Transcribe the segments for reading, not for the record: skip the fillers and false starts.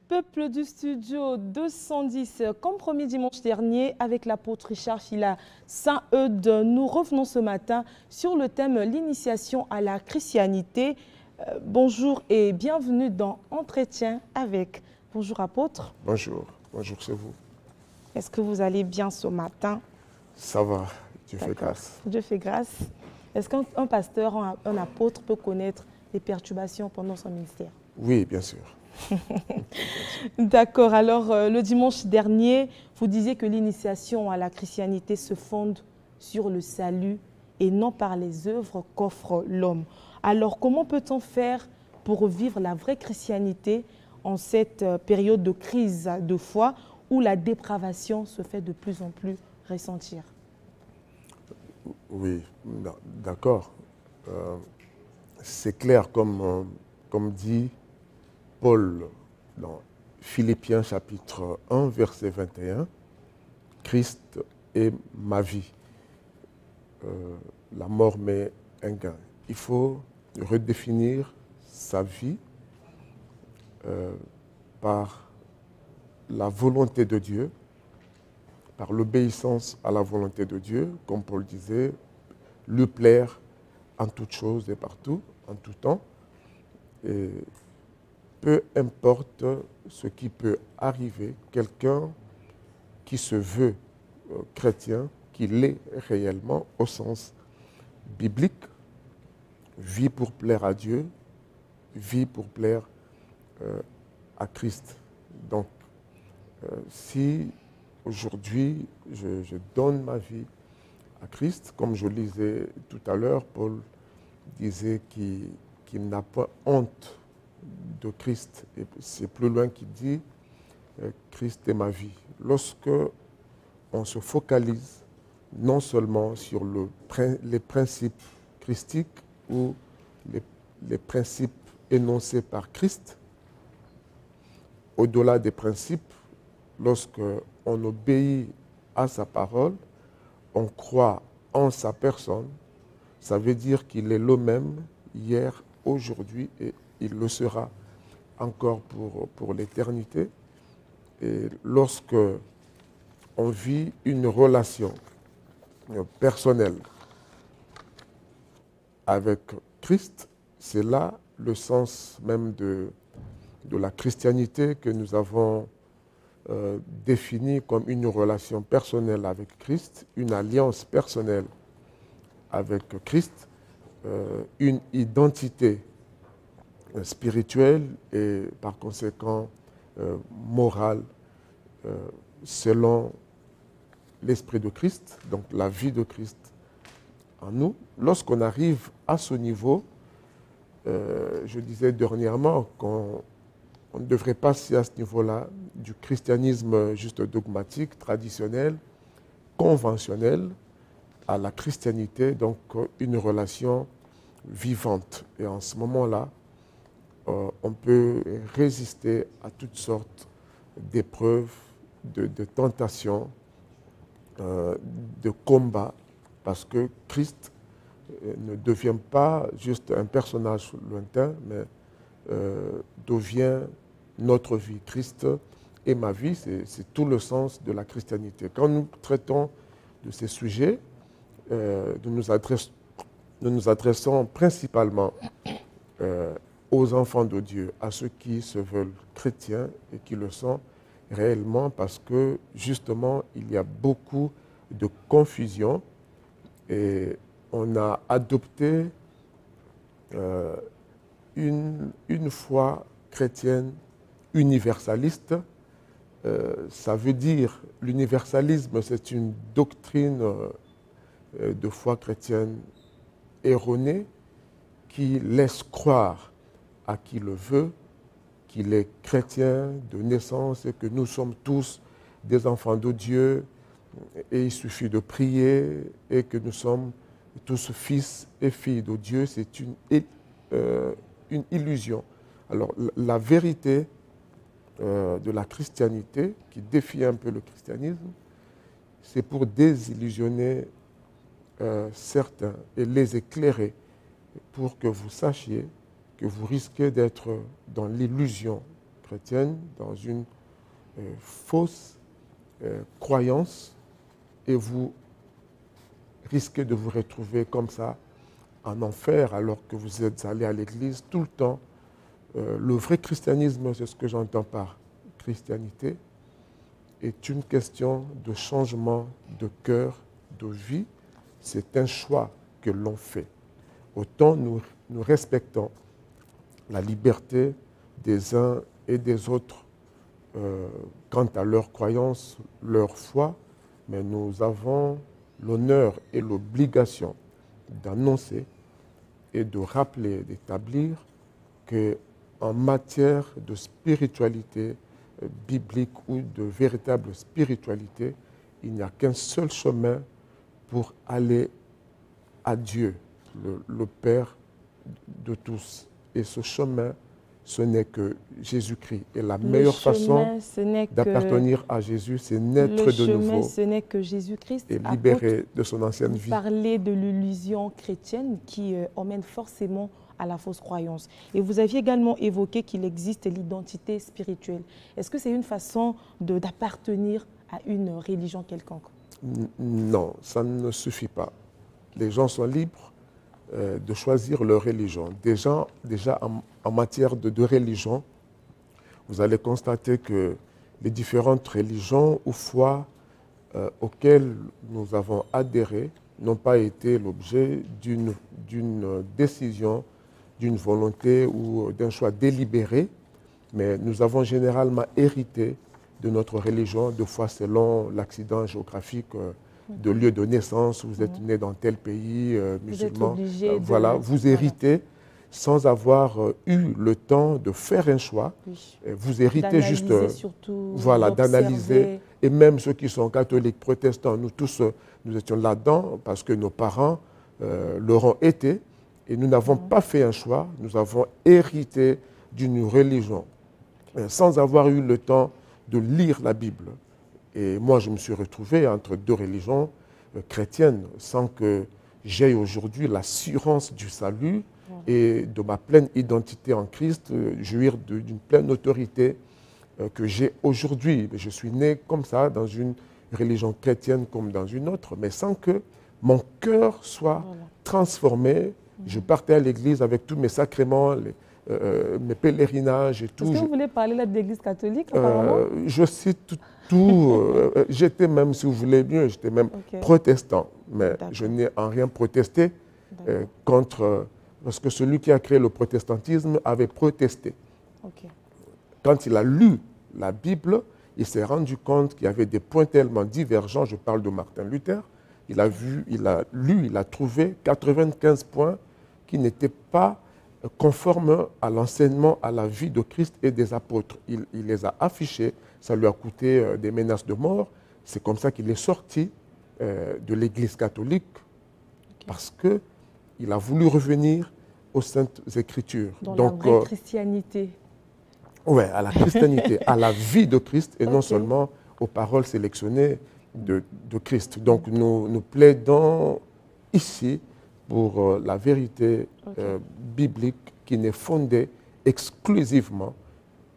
Peuple du studio 210, comme promis dimanche dernier, avec l'apôtre Richard Fila Saint-Eudes, nous revenons ce matin sur le thème l'initiation à la christianité. Bonjour et bienvenue dans Entretien avec. Bonjour apôtre. Bonjour, c'est vous. Est-ce que vous allez bien ce matin? Ça va, Dieu fait grâce. Dieu fait grâce. Est-ce qu'un pasteur, un apôtre peut connaître des perturbations pendant son ministère? Oui, bien sûr. D'accord. Alors, le dimanche dernier, vous disiez que l'initiation à la christianité se fonde sur le salut et non par les œuvres qu'offre l'homme. Alors, comment peut-on faire pour vivre la vraie christianité en cette période de crise de foi où la dépravation se fait de plus en plus ressentir? Oui, d'accord. C'est clair, comme dit Paul dans Philippiens chapitre 1, verset 21, Christ est ma vie. La mort m'est un gain. Il faut redéfinir sa vie par la volonté de Dieu, par l'obéissance à la volonté de Dieu, comme Paul disait, lui plaire en toutes choses et partout, en tout temps. Et peu importe ce qui peut arriver, quelqu'un qui se veut chrétien, qui l'est réellement au sens biblique, vit pour plaire à Dieu, vit pour plaire à Christ. Donc, si aujourd'hui je donne ma vie à Christ, comme je lisais tout à l'heure, Paul disait qu'il n'a pas honte de Christ. Et c'est plus loin qu'il dit Christ est ma vie. Lorsque on se focalise non seulement sur les principes christiques ou les principes énoncés par Christ, au-delà des principes, lorsque on obéit à sa parole, on croit en sa personne, ça veut dire qu'il est le même hier, aujourd'hui et il le sera encore pour l'éternité. Et lorsque on vit une relation personnelle avec Christ, c'est là le sens même de la christianité que nous avons défini comme une relation personnelle avec Christ, une alliance personnelle avec Christ, une identité spirituelle et par conséquent morale selon l'esprit de Christ, donc la vie de Christ en nous. Lorsqu'on arrive à ce niveau, je disais dernièrement qu'on ne devrait passer à ce niveau-là du christianisme juste dogmatique, traditionnel, conventionnel, à la christianité, donc une relation vivante. Et en ce moment-là, on peut résister à toutes sortes d'épreuves, de tentations, de combats, parce que Christ ne devient pas juste un personnage lointain, mais devient notre vie. Christ est ma vie, c'est tout le sens de la christianité. Quand nous traitons de ces sujets, nous nous adressons principalement aux enfants de Dieu, à ceux qui se veulent chrétiens et qui le sont réellement, parce que justement, il y a beaucoup de confusion et on a adopté une foi chrétienne universaliste. Ça veut dire, l'universalisme, c'est une doctrine de foi chrétienne erronée qui laisse croire à qui le veut qu'il est chrétien de naissance et que nous sommes tous des enfants de Dieu et il suffit de prier et que nous sommes tous fils et filles de Dieu. C'est une illusion. Alors la vérité de la christianité, qui défie un peu le christianisme, c'est pour désillusionner certains et les éclairer pour que vous sachiez que vous risquez d'être dans l'illusion chrétienne dans une fausse croyance et vous risquez de vous retrouver comme ça en enfer alors que vous êtes allé à l'église tout le temps. Le vrai christianisme, c'est ce que j'entends par christianité, est une question de changement de cœur, de vie. C'est un choix que l'on fait. Autant nous respectons la liberté des uns et des autres quant à leur croyance, leur foi, mais nous avons l'honneur et l'obligation d'annoncer et de rappeler, d'établir qu'en matière de spiritualité biblique ou de véritable spiritualité, il n'y a qu'un seul chemin pour aller à Dieu, le Père de tous. Et ce chemin, ce n'est que Jésus-Christ. Et la meilleure façon d'appartenir à Jésus, c'est naître de nouveau. Ce n'est que Jésus-Christ. Et libéré de son ancienne vie. Vous parlez de l'illusion chrétienne qui emmène forcément à la fausse croyance. Et vous aviez également évoqué qu'il existe l'identité spirituelle. Est-ce que c'est une façon d'appartenir à une religion quelconque? Non, ça ne suffit pas. Les gens sont libres de choisir leur religion. Déjà en matière de religion, vous allez constater que les différentes religions ou foi auxquelles nous avons adhéré n'ont pas été l'objet d'une décision, d'une volonté ou d'un choix délibéré, mais nous avons généralement hérité de notre religion, de foi selon l'accident géographique de lieu de naissance. Vous êtes né dans tel pays musulman. Voilà, vous héritez sans avoir eu le temps de faire un choix. Oui. Vous héritez juste, voilà, d'analyser. Et même ceux qui sont catholiques, protestants, nous tous, nous étions là-dedans parce que nos parents l'auront été. Et nous n'avons pas fait un choix, nous avons hérité d'une religion sans avoir eu le temps de lire la Bible. Et moi, je me suis retrouvé entre deux religions chrétiennes sans que j'aie aujourd'hui l'assurance du salut et de ma pleine identité en Christ, jouir d'une pleine autorité que j'ai aujourd'hui. Je suis né comme ça, dans une religion chrétienne comme dans une autre, mais sans que mon cœur soit transformé. Je partais à l'église avec tous mes sacrements, mes pèlerinages et tout. Est-ce que vous voulez parler là de l'église catholique, apparemment? Je cite tout. J'étais même, si vous voulez mieux, j'étais même protestant. Mais je n'ai en rien protesté contre... parce que celui qui a créé le protestantisme avait protesté. Quand il a lu la Bible, il s'est rendu compte qu'il y avait des points tellement divergents. Je parle de Martin Luther. Il a lu, il a trouvé 95 points qui n'étaient pas conformes à l'enseignement, à la vie de Christ et des apôtres. Il les a affichés, ça lui a coûté des menaces de mort. C'est comme ça qu'il est sorti de l'Église catholique, parce qu'il a voulu revenir aux Saintes Écritures. Donc, la vraie christianité. Oui, à la christianité, à la vie de Christ, et non seulement aux paroles sélectionnées de Christ. Donc nous plaidons ici pour la vérité biblique qui n'est fondée exclusivement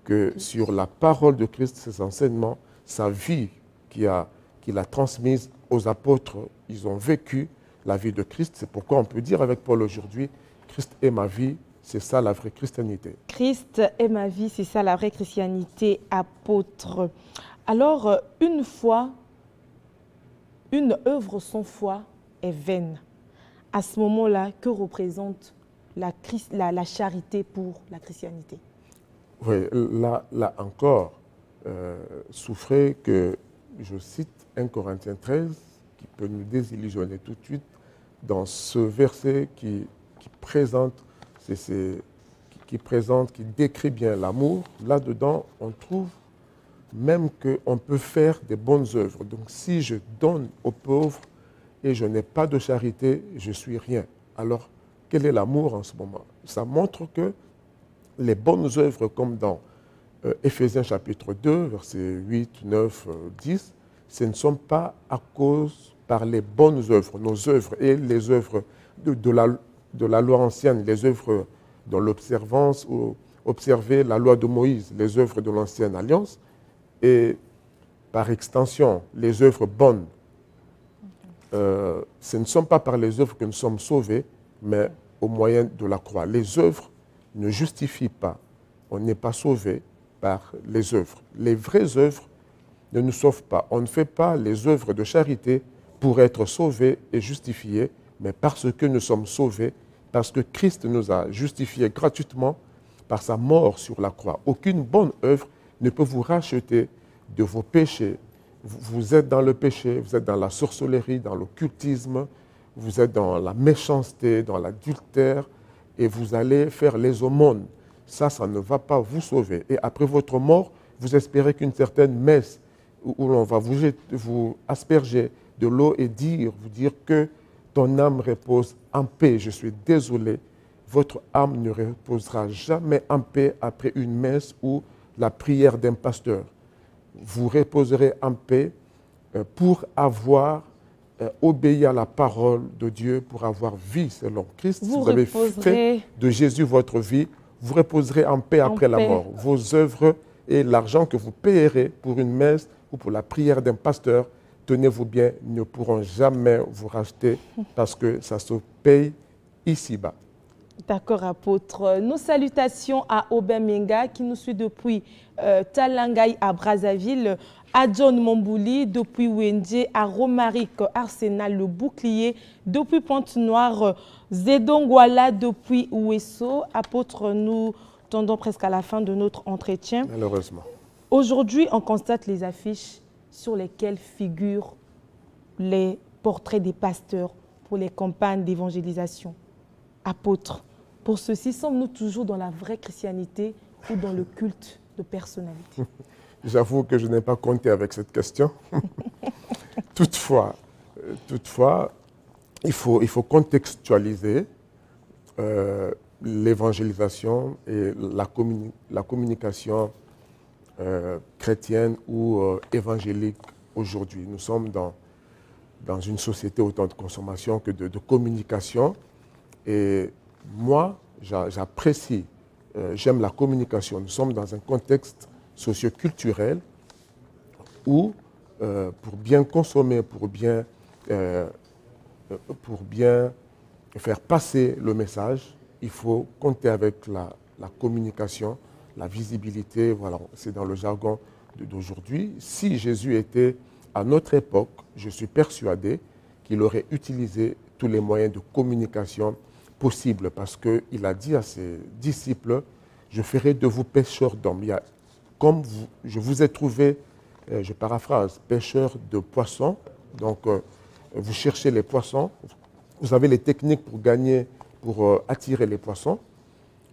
que sur la parole de Christ, ses enseignements, sa vie qu'il a transmise aux apôtres. Ils ont vécu la vie de Christ. C'est pourquoi on peut dire avec Paul aujourd'hui, Christ est ma vie, c'est ça la vraie christianité. Christ est ma vie, c'est ça la vraie christianité, apôtre. Alors, une œuvre sans foi est vaine. À ce moment-là, que représente la charité pour la christianité? Oui, là encore, souffrez que, je cite 1 Corinthiens 13, qui peut nous désillusionner tout de suite, dans ce verset qui décrit bien l'amour. Là-dedans, on trouve même qu'on peut faire des bonnes œuvres. Donc si je donne aux pauvres et je n'ai pas de charité, je suis rien. Alors, quel est l'amour en ce moment? Ça montre que les bonnes œuvres, comme dans Éphésiens chapitre 2, versets 8, 9, 10, ce ne sont pas à cause par les bonnes œuvres, nos œuvres et les œuvres de la loi ancienne, les œuvres dans l'observance ou observer la loi de Moïse, les œuvres de l'Ancienne Alliance, et par extension, les œuvres bonnes. Ce ne sont pas par les œuvres que nous sommes sauvés, mais au moyen de la croix. Les œuvres ne justifient pas. On n'est pas sauvé par les œuvres. Les vraies œuvres ne nous sauvent pas. On ne fait pas les œuvres de charité pour être sauvés et justifiés, mais parce que nous sommes sauvés, parce que Christ nous a justifiés gratuitement par sa mort sur la croix. Aucune bonne œuvre ne peut vous racheter de vos péchés. Vous êtes dans le péché, vous êtes dans la sorcellerie, dans l'occultisme, vous êtes dans la méchanceté, dans l'adultère, et vous allez faire les aumônes. Ça ne va pas vous sauver. Et après votre mort, vous espérez qu'une certaine messe où l'on va vous asperger de l'eau et vous dire que ton âme repose en paix. Je suis désolé, votre âme ne reposera jamais en paix après une messe ou la prière d'un pasteur. Vous reposerez en paix pour avoir obéi à la parole de Dieu, pour avoir vie selon Christ. Si vous avez fait de Jésus votre vie, vous reposerez en paix après la mort. Vos œuvres et l'argent que vous payerez pour une messe ou pour la prière d'un pasteur, tenez-vous bien, ne pourront jamais vous racheter parce que ça se paye ici-bas. D'accord, apôtre. Nos salutations à Aubin Menga qui nous suit depuis Talangaï à Brazzaville, à John Mombouli depuis Wendje, à Romaric Arsenal le Bouclier depuis Pointe-Noire, Zedongwala depuis Ouesso. Apôtre, nous tendons presque à la fin de notre entretien. Malheureusement. Aujourd'hui, on constate les affiches sur lesquelles figurent les portraits des pasteurs pour les campagnes d'évangélisation. Apôtre, pour ceci, sommes-nous toujours dans la vraie christianité ou dans le culte de personnalité? J'avoue que je n'ai pas compté avec cette question. Toutefois, il faut contextualiser l'évangélisation et la communication chrétienne ou évangélique aujourd'hui. Nous sommes dans une société autant de consommation que de communication. Et moi, j'apprécie, j'aime la communication. Nous sommes dans un contexte socioculturel où, pour bien consommer, pour bien faire passer le message, il faut compter avec la communication, la visibilité. Voilà, c'est dans le jargon d'aujourd'hui. Si Jésus était à notre époque, je suis persuadé qu'il aurait utilisé tous les moyens de communication possible parce qu'il a dit à ses disciples, je ferai de vous pêcheurs d'hommes. Comme je vous ai trouvé, je paraphrase, pêcheurs de poissons, donc vous cherchez les poissons, vous avez les techniques pour attirer les poissons,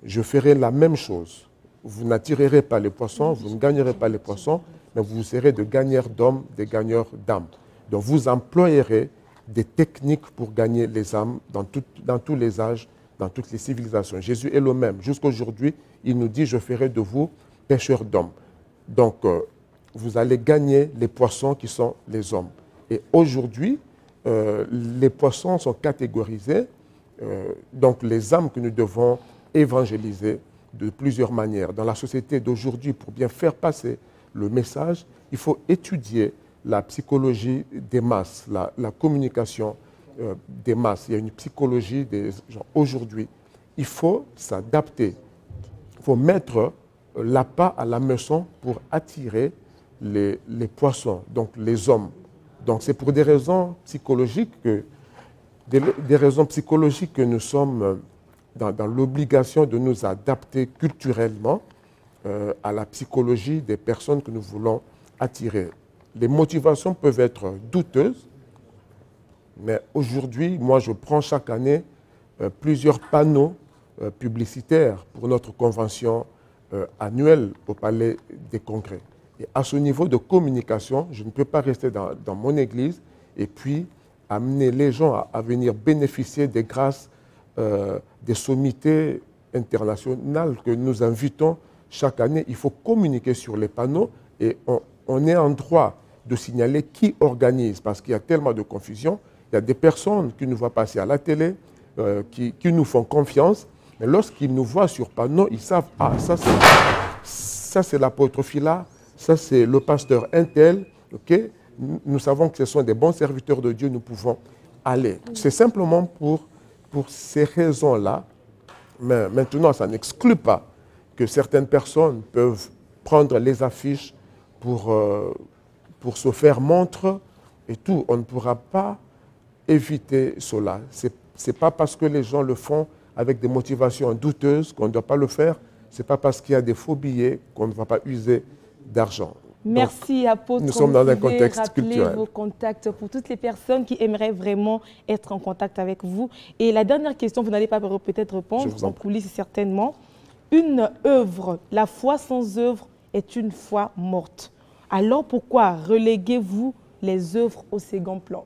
je ferai la même chose. Vous n'attirerez pas les poissons, vous ne gagnerez pas les poissons, mais vous serez de gagneurs d'hommes, des gagneurs d'âmes. Donc vous employerez des techniques pour gagner les âmes dans tous les âges, dans toutes les civilisations. Jésus est le même. Jusqu'aujourd'hui, il nous dit, je ferai de vous pêcheurs d'hommes. Donc, vous allez gagner les poissons qui sont les hommes. Et aujourd'hui, les poissons sont catégorisés, donc les âmes que nous devons évangéliser de plusieurs manières. Dans la société d'aujourd'hui, pour bien faire passer le message, il faut étudier la psychologie des masses, la communication des masses. Il y a une psychologie des gens. Aujourd'hui, il faut s'adapter. Il faut mettre l'appât à la meçon pour attirer les poissons, donc les hommes. Donc c'est pour des raisons psychologiques que nous sommes dans l'obligation de nous adapter culturellement à la psychologie des personnes que nous voulons attirer. Les motivations peuvent être douteuses, mais aujourd'hui, moi, je prends chaque année plusieurs panneaux publicitaires pour notre convention annuelle au Palais des Congrès. Et à ce niveau de communication, je ne peux pas rester dans mon église et puis amener les gens à venir bénéficier des grâces des sommités internationales que nous invitons chaque année. Il faut communiquer sur les panneaux et on est en droit de signaler qui organise, parce qu'il y a tellement de confusion. Il y a des personnes qui nous voient passer à la télé, qui nous font confiance Mais lorsqu'ils nous voient sur panneau, ils savent, ah, ça c'est l'apôtre Phila, ça c'est le pasteur Intel, ok? Nous savons que ce sont des bons serviteurs de Dieu, nous pouvons aller. C'est simplement pour ces raisons-là. Mais maintenant, ça n'exclut pas que certaines personnes peuvent prendre les affiches pour se faire montre et tout. On ne pourra pas éviter cela. Ce n'est pas parce que les gens le font avec des motivations douteuses qu'on ne doit pas le faire. Ce n'est pas parce qu'il y a des faux billets qu'on ne va pas user d'argent. Merci, apôtre. Nous sommes dans un contexte culturel. Vos contacts pour toutes les personnes qui aimeraient vraiment être en contact avec vous. Et la dernière question, vous n'allez pas peut-être répondre, en coulisses certainement. Une œuvre, la foi sans œuvre est une foi morte. Alors pourquoi reléguez-vous les œuvres au second plan?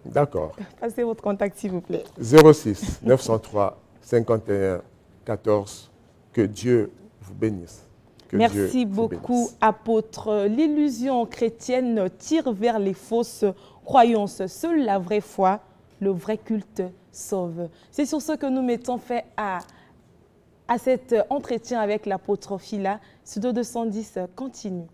D'accord. Passez votre contact, s'il vous plaît. 06 903 51 14. Que Dieu vous bénisse. Merci beaucoup, apôtre. L'illusion chrétienne tire vers les fausses croyances. Seule la vraie foi, le vrai culte sauve. C'est sur ce que nous mettons fin à cet entretien avec l'apôtre Phila. Studio 210 continue.